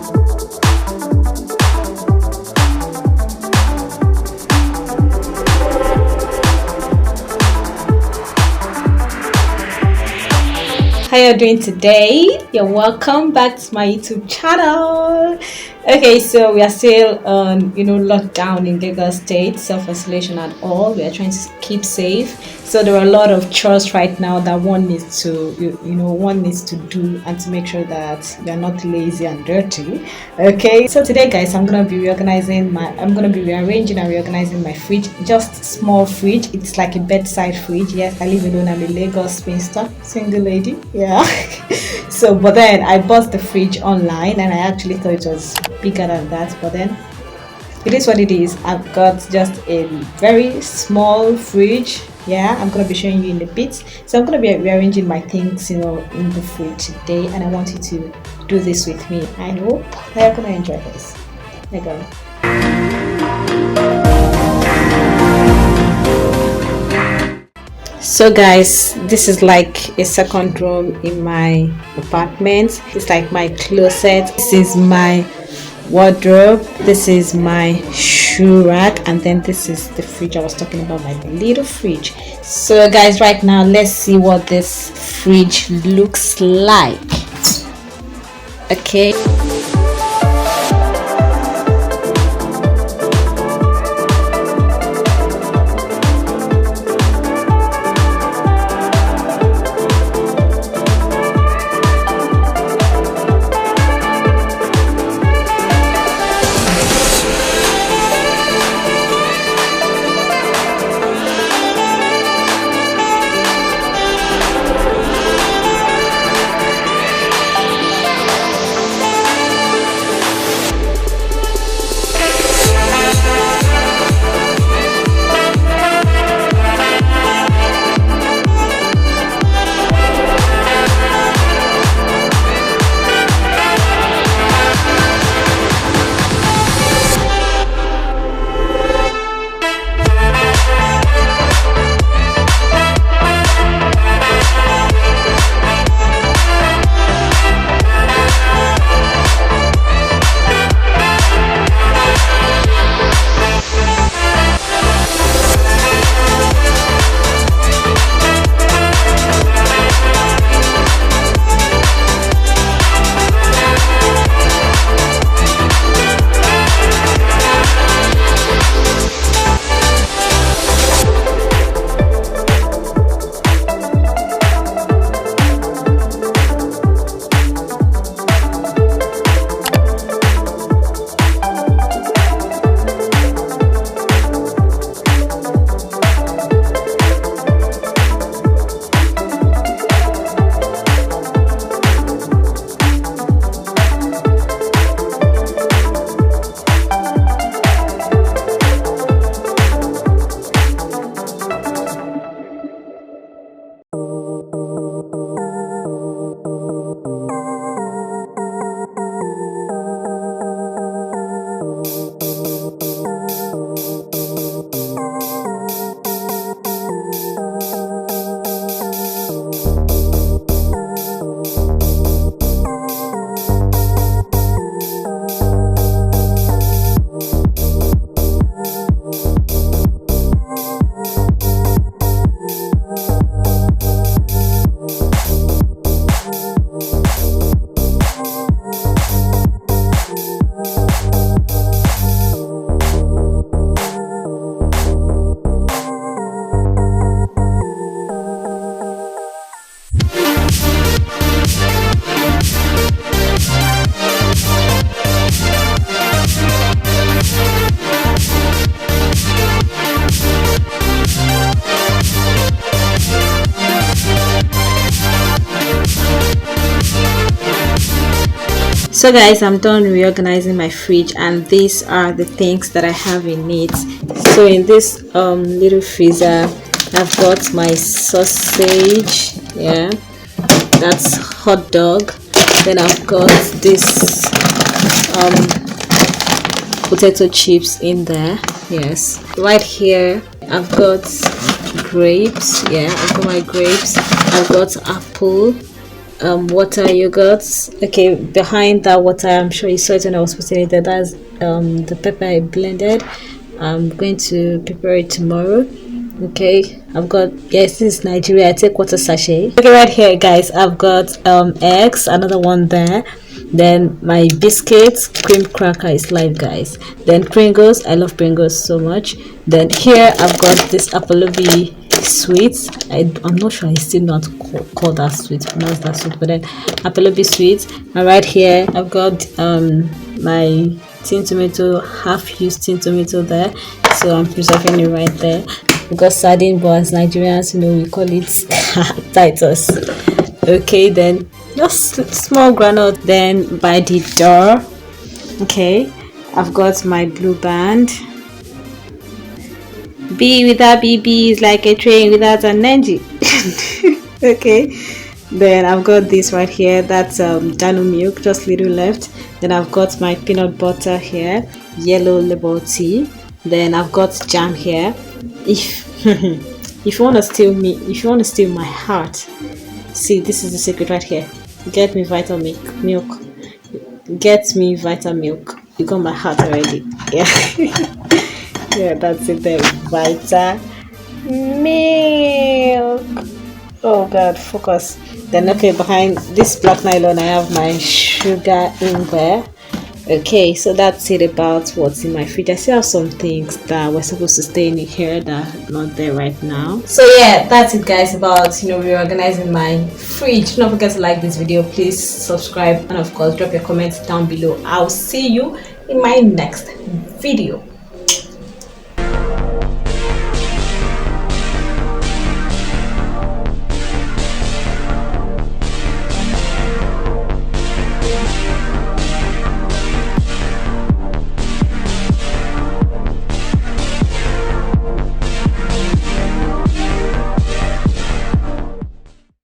How you doing today? You're welcome back to my YouTube channel. Okay, so we are still on locked down in Lagos State, self-isolation and all. We are trying to keep safe. So there are a lot of chores right now that one needs to one needs to do, and to make sure that you're not lazy and dirty. Okay, so today guys, I'm gonna be rearranging and reorganizing my fridge. Just small fridge. It's like a bedside fridge. Yes, I live alone. I'm a Lagos spinster, single lady. Yeah. So but then I bought the fridge online and I actually thought it was bigger than that, but then it is what it is. I've got just a very small fridge. Yeah, I'm gonna be showing you in a bit. So I'm gonna be rearranging my things in the fridge today, and I want you to do this with me. I hope that you're gonna enjoy this. There you go. So guys, this is like a second room in my apartment. It's like my closet. This is my wardrobe. This is my shoe rack, and then this is the fridge I was talking about, my little fridge. So guys, right now let's see what this fridge looks like. Okay. So guys, I'm done reorganizing my fridge, and these are the things that I have in it. So in this little freezer, I've got my sausage, yeah, that's hot dog. Then I've got this potato chips in there. Yes, right here I've got grapes. Yeah, I've got my grapes. I've got apple, water yogurts. Okay, behind that water, I'm sure you saw it when I was putting it there. That's the pepper I blended. I'm going to prepare it tomorrow. Okay, I've got, yes, this is Nigeria. I take water sachet. Okay, right here, guys, I've got eggs, another one there. Then my biscuits, cream cracker is live, guys. Then Pringles, I love Pringles so much. Then here I've got this apolobi sweets. I'm not sure I still not call that sweet, pronounce that sweet, but then apolobi sweets. And right here I've got my tin tomato, half used tin tomato there, so I'm preserving it right there because sardine, but as Nigerians, you know, we call it Titus. Okay, then just small granite. Then by the door, okay, I've got my blue band. B without BB is like a train without an engine. Okay, then I've got this right here, that's Dano milk, just little left. Then I've got my peanut butter here, yellow label tea. Then I've got jam here. If if you want to steal me, if you want to steal my heart, see, this is the secret right here. Get me vital milk. Get me vital milk. You got my heart already. Yeah. Yeah, that's it there. Vital milk. Oh god, focus. Then okay, behind this black nylon I have my sugar in there. Okay, so that's it about what's in my fridge. I still have some things that were supposed to stay in here that are not there right now. So yeah, that's it, guys, about, you know, reorganizing my fridge. Don't forget to like this video, please subscribe, and of course drop your comments down below. I'll see you in my next video.